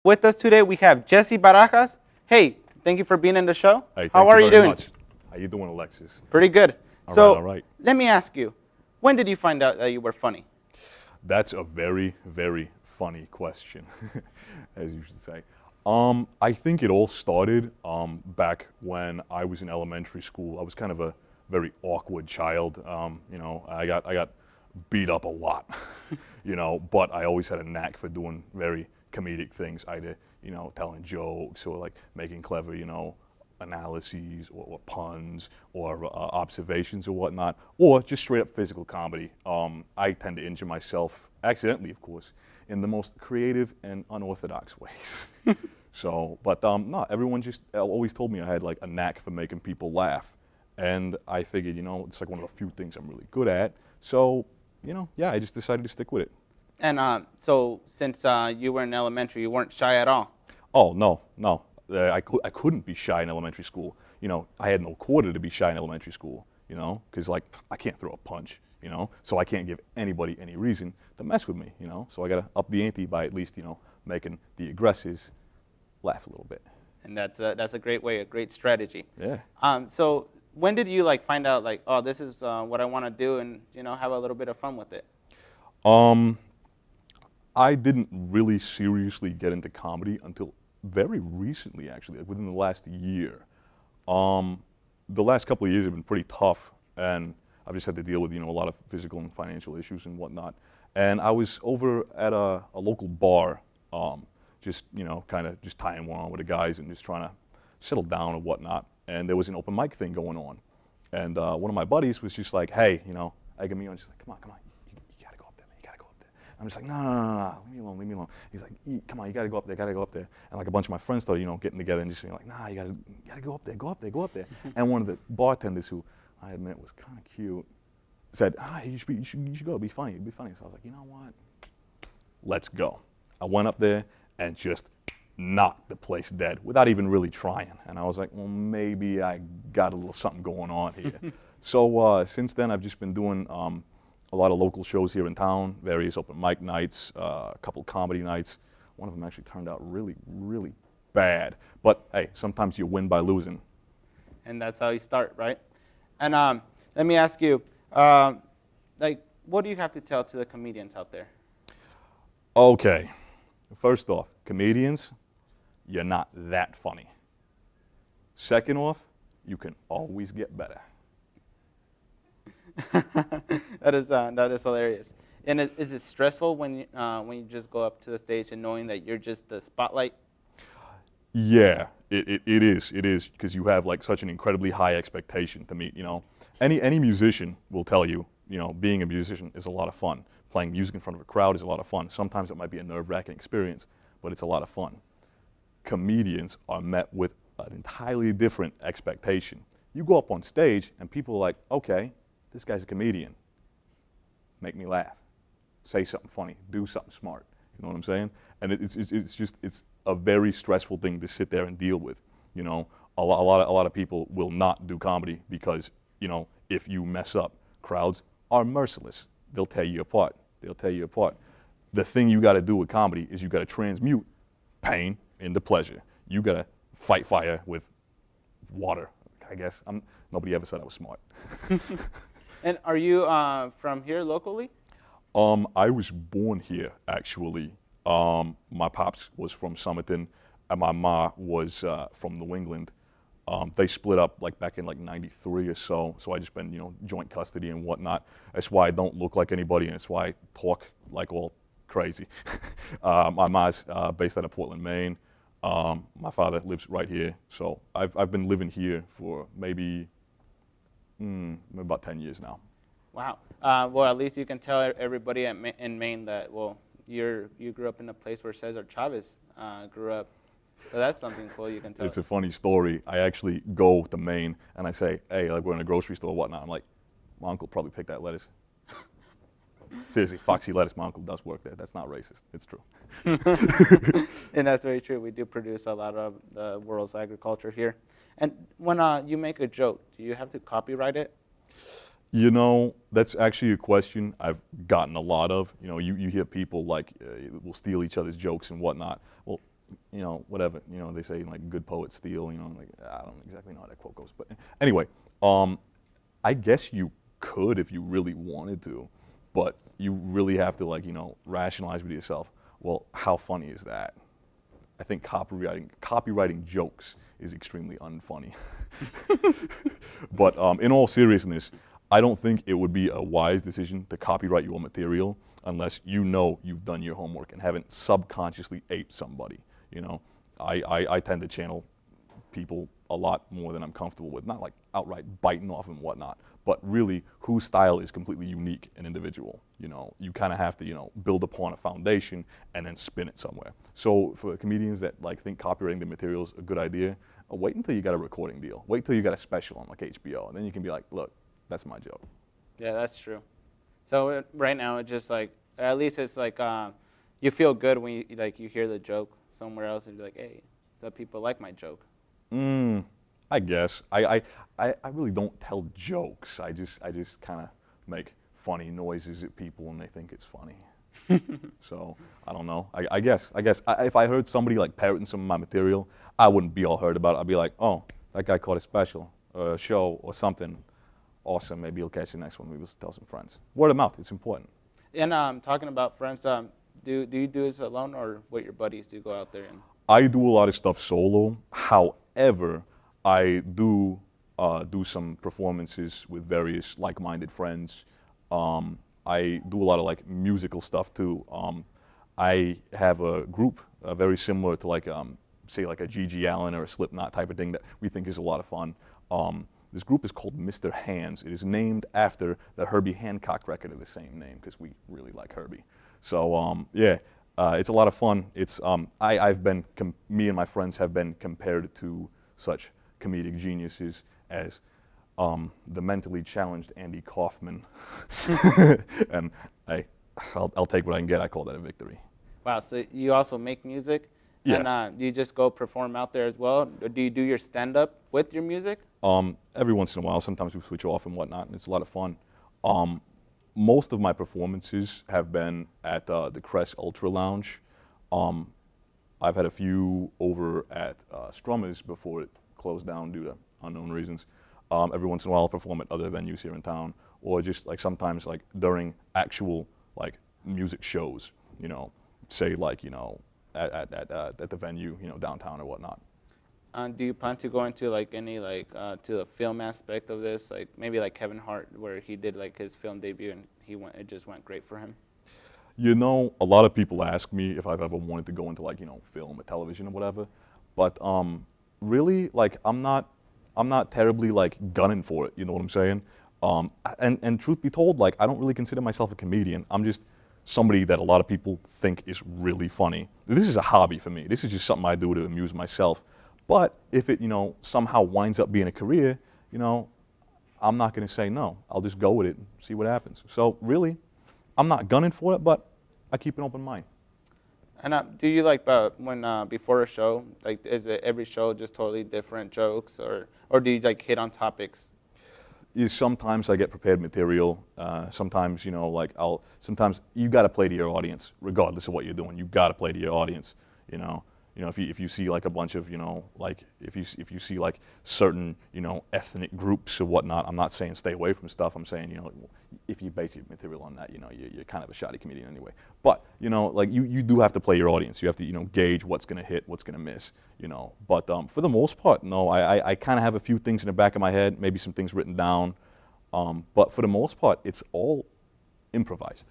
With us today, we have Jessie Barajas. Hey, thank you for being in the show. Hey, How are you doing? Much. How you doing, Alexis? Pretty good. All right. Let me ask you, when did you find out that you were funny? That's a very, very funny question, as you should say. I think it all started back when I was in elementary school. I was kind of a very awkward child. I got beat up a lot, but I always had a knack for doing very comedic things, either, telling jokes or like making clever, analyses or puns or observations or whatnot, or just straight up physical comedy. I tend to injure myself, accidentally of course, in the most creative and unorthodox ways. No, everyone just always told me I had like a knack for making people laugh. And I figured, it's like one of the few things I'm really good at. So, I just decided to stick with it. And so since you were in elementary, you weren't shy at all? Oh, no. I couldn't be shy in elementary school. I had no quarter to be shy in elementary school, because like I can't throw a punch, so I can't give anybody any reason to mess with me, So I got to up the ante by at least, making the aggressors laugh a little bit. And that's a great way, a great strategy. Yeah. So when did you like find out like, oh, this is what I want to do, and have a little bit of fun with it? I didn't really seriously get into comedy until very recently, actually, like within the last year. The last couple of years have been pretty tough, and I've just had to deal with, a lot of physical and financial issues and whatnot. And I was over at a local bar, just, kind of just tying one on with the guys and just trying to settle down and whatnot. And there was an open mic thing going on. And one of my buddies was just like, hey, egging me on, just like, come on, you gotta go up there, man, you gotta go up there. I'm just like, no, leave me alone. He's like, come on, you gotta go up there. And like a bunch of my friends started, getting together and just saying like, nah, you gotta go up there. And one of the bartenders, who I admit was kind of cute, said, you should go, it'd be funny. So I was like, you know what? Let's go. I went up there and just knocked the place dead without even really trying. And I was like, well, maybe I got a little something going on here. So since then, I've just been doing a lot of local shows here in town, various open mic nights, a couple comedy nights. One of them actually turned out really, really bad. But hey, sometimes you win by losing. And that's how you start, right? And let me ask you, what do you have to tell to the comedians out there? Okay, first off, comedians, you're not that funny. Second off, you can always get better. That is hilarious. And is it stressful when you just go up to the stage and knowing that you're just the spotlight? Yeah, it is, because you have like such an incredibly high expectation to meet. Any musician will tell you, being a musician is a lot of fun. Playing music in front of a crowd is a lot of fun. Sometimes it might be a nerve-wracking experience, but it's a lot of fun. Comedians are met with an entirely different expectation. You go up on stage and people are like, okay, this guy's a comedian. Make me laugh. Say something funny. Do something smart. You know what I'm saying? And it's a very stressful thing to sit there and deal with. A lot of people will not do comedy because, if you mess up, crowds are merciless. They'll tear you apart. The thing you got to do with comedy is you got to transmute pain into pleasure. You got to fight fire with water, I guess. Nobody ever said I was smart. And are you from here locally? I was born here, actually. My pops was from Somerton, and my ma was from New England. They split up like back in like '93 or so. So I just been, joint custody and whatnot. That's why I don't look like anybody, and that's why I talk like all crazy. My ma's based out of Portland, Maine. My father lives right here. So I've been living here for maybe about 10 years now. Wow. Well, at least you can tell everybody in Maine that, well, you grew up in a place where Cesar Chavez grew up. So that's something cool you can tell. It's a funny story. I actually go to Maine and I say, hey, like we're in a grocery store or whatnot. I'm like, my uncle probably picked that lettuce. Seriously, Foxy lettuce, my uncle does work there. That's not racist. It's true. And that's very true. We do produce a lot of the world's agriculture here. And when you make a joke, do you have to copyright it? That's actually a question I've gotten a lot of. You hear people like will steal each other's jokes and whatnot. Well, whatever, they say like good poets steal, like I don't exactly know how that quote goes, but anyway, I guess you could if you really wanted to, but you really have to like, rationalize with yourself, well, how funny is that? I think copywriting jokes is extremely unfunny. But in all seriousness, I don't think it would be a wise decision to copyright your material unless you've done your homework and haven't subconsciously aped somebody. I tend to channel people a lot more than I'm comfortable with, not like outright biting off and whatnot, but really whose style is completely unique and individual. You kind of have to, build upon a foundation and then spin it somewhere. So for comedians that like think copywriting the material is a good idea, wait until you got a recording deal. Wait till you got a special on like HBO, and then you can be like, look, that's my joke. Yeah, that's true. So right now, it's just like, at least it's like, you feel good when you hear the joke somewhere else and you're like, hey, some people like my joke. I guess. I really don't tell jokes. I just kind of make funny noises at people and they think it's funny. So I don't know. I guess if I heard somebody like parroting some of my material, I wouldn't be all hurt about it. I'd be like, oh, that guy caught a special or a show or something. Awesome. Maybe he'll catch the next one. Maybe we'll tell some friends. Word of mouth. It's important. And talking about friends, do you do this alone or with your buddies? Do you go out there and? I do a lot of stuff solo. However, I do some performances with various like-minded friends. I do a lot of like musical stuff too. I have a group very similar to like say like a G.G. Allen or a Slipknot type of thing that we think is a lot of fun. This group is called Mr. Hands. It is named after the Herbie Hancock record of the same name because we really like Herbie. So yeah, it's a lot of fun. It's me and my friends have been compared to such comedic geniuses as the mentally challenged Andy Kaufman, and I'll take what I can get. I call that a victory. Wow, so you also make music? Yeah. And do you just go perform out there as well? Or do you do your stand-up with your music? Every once in a while, sometimes we switch off and whatnot, and it's a lot of fun. Most of my performances have been at the Crest Ultra Lounge. I've had a few over at Strummer's before it closed down due to unknown reasons. Every once in a while I'll perform at other venues here in town, or just like sometimes like during actual like music shows, say like, at the venue, downtown or whatnot. Do you plan to go into like any like to the film aspect of this, like maybe like Kevin Hart, where he did like his film debut and it just went great for him? A lot of people ask me if I've ever wanted to go into like, film or television or whatever, but really like I'm not terribly like gunning for it, you know what I'm saying? And truth be told, like I don't really consider myself a comedian. I'm just somebody that a lot of people think is really funny. This is a hobby for me. This is just something I do to amuse myself. But if it, somehow winds up being a career, I'm not going to say no. I'll just go with it and see what happens. So really, I'm not gunning for it, but I keep an open mind. And do you like when before a show, like is it every show just totally different jokes, or do you like hit on topics? Sometimes I get prepared material. Sometimes sometimes you got to play to your audience, regardless of what you're doing. You got to play to your audience. If you see like a bunch of like if you see like certain ethnic groups or whatnot, I'm not saying stay away from stuff. I'm saying if you base your material on that, you're kind of a shoddy comedian anyway. But like you do have to play your audience. You have to gauge what's gonna hit, what's gonna miss. But for the most part, no. I kind of have a few things in the back of my head, maybe some things written down. But for the most part, it's all improvised.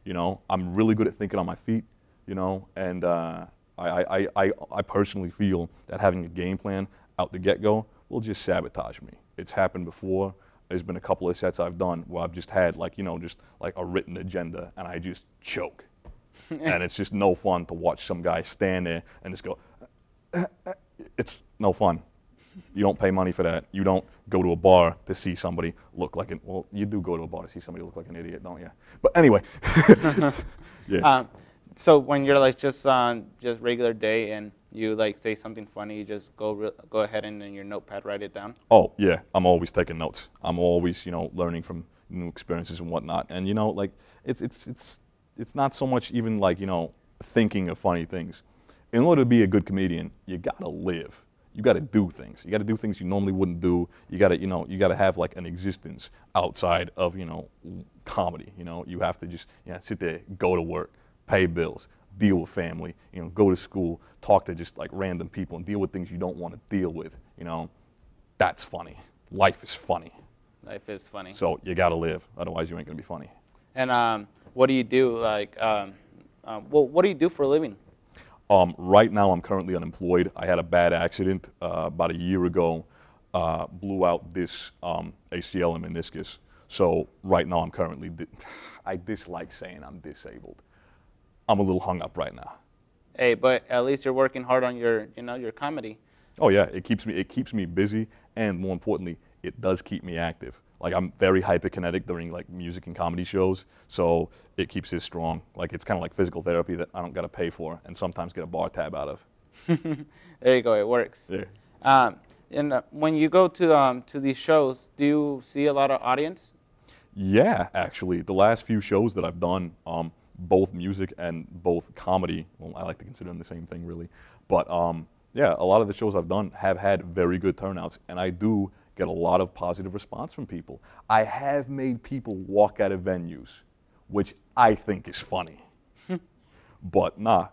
I'm really good at thinking on my feet. And I personally feel that having a game plan out the get-go will just sabotage me. It's happened before. There's been a couple of sets I've done where I've just had just like a written agenda and I just choke. And it's just no fun to watch some guy stand there and just go, it's no fun. You don't pay money for that. You don't go to a bar to see somebody look like well, you do go to a bar to see somebody look like an idiot, don't you? But anyway, yeah. So when you're like just on just regular day and you like say something funny, you just go ahead and in your notepad write it down? Oh yeah, I'm always taking notes. I'm always learning from new experiences and whatnot. And like it's not so much even like thinking of funny things. in order to be a good comedian, you gotta live. You gotta do things. You gotta do things you normally wouldn't do. You gotta have like an existence outside of, comedy. You have to just, sit there, go to work, pay bills, deal with family, go to school, talk to just like random people and deal with things you don't want to deal with. That's funny. Life is funny. Life is funny. So you gotta live, otherwise you ain't gonna be funny. And what do you do? What do you do for a living? Right now I'm currently unemployed. I had a bad accident about a year ago, blew out this ACL and meniscus. So right now I'm currently, I dislike saying I'm disabled. I'm a little hung up right now. Hey, but at least you're working hard on your comedy. Oh yeah, it keeps me busy, and more importantly, it does keep me active. Like I'm very hyperkinetic during like music and comedy shows, so it keeps it strong. Like it's kind of like physical therapy that I don't gotta pay for, and sometimes get a bar tab out of. There you go, it works. Yeah. And when you go to these shows, do you see a lot of audience? Yeah, actually, the last few shows that I've done, both music and both comedy, well, I like to consider them the same thing really, but yeah, a lot of the shows I've done have had very good turnouts, and I do get a lot of positive response from people. I have made people walk out of venues, which I think is funny. But nah,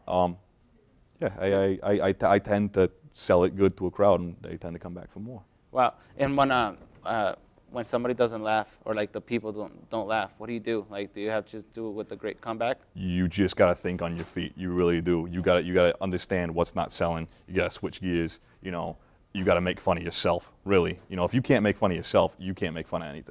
yeah, I tend to sell it good to a crowd, and they tend to come back for more. Wow. And when somebody doesn't laugh, or like the people don't laugh, what do you do? Like, do you have to just do it with a great comeback? You just gotta think on your feet. You really do. You gotta understand what's not selling. You gotta switch gears. You gotta make fun of yourself. Really. If you can't make fun of yourself, you can't make fun of anything.